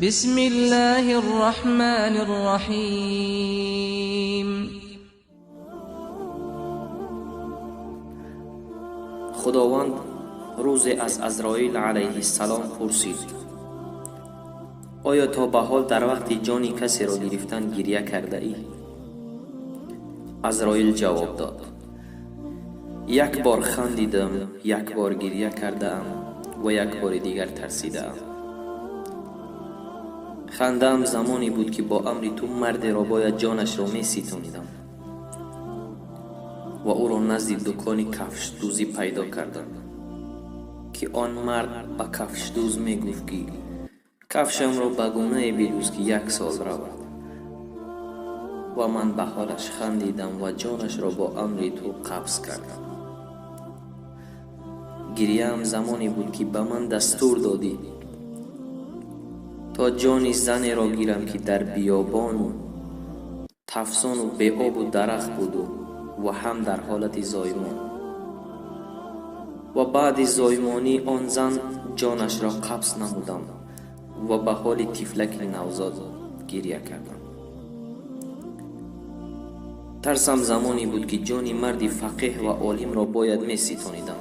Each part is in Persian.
بسم الله الرحمن الرحیم. خداوند روز از عزراییل علیه السلام پرسید: آیا تا به حال در وقت جانی کسی را گرفتن گریه کرده ای؟ عزراییل جواب داد: یک بار خندیدم، یک بار گریه کرده ام و یک بار دیگر ترسیده ام. خندم زمانی بود که با امر تو مرد را باید جانش را می ستانیدم و او را نزد دکان کفش دوزی پیدا کردم که آن مرد به کفش دوز می گفت که کفشم را به گونه بدوز که 1 سال رود، و من به حالش خندیدم و جانش را با امر تو قبض کردم. گریه‌ام زمانی بود که به من دستور دادی تا جان زن را گیرم که در بیابان و تفسان و به آب و درخت بود و هم در حالت زایمان، و بعد زایمانی آن زن جانش را قبض نمودم و به حال طفلک نوزاد گریه کردم. ترسم زمانی بود که جان مرد فقیه و عالم را باید می ستانیدم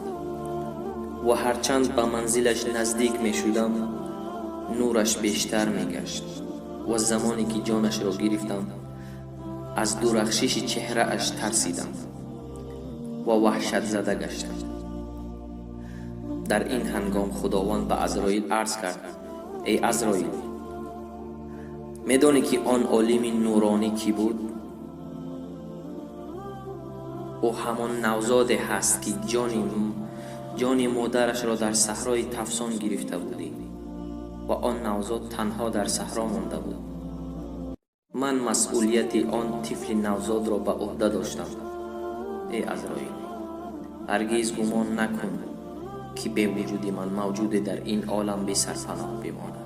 و هرچند به منزلش نزدیک می شدم نورش بیشتر می گشت، و زمانی که جانش را گرفتم از درخشش چهره اش ترسیدم و وحشت زده گشتم. در این هنگام خداوند به عزراییل عرض کرد: ای عزراییل، میدانی که آن عالم نورانی کی بود؟ او همان نوزاده هست که جان مادرش را در صحرای تفسان گرفته بودی و آن نوزاد تنها در صحرا مانده بود. من مسئولیت آن طفل نوزاد را به عهده داشتم. ای عزراییل، هرگز گمان نکن که به وجود من موجود در این عالم بی سرپناه بماند.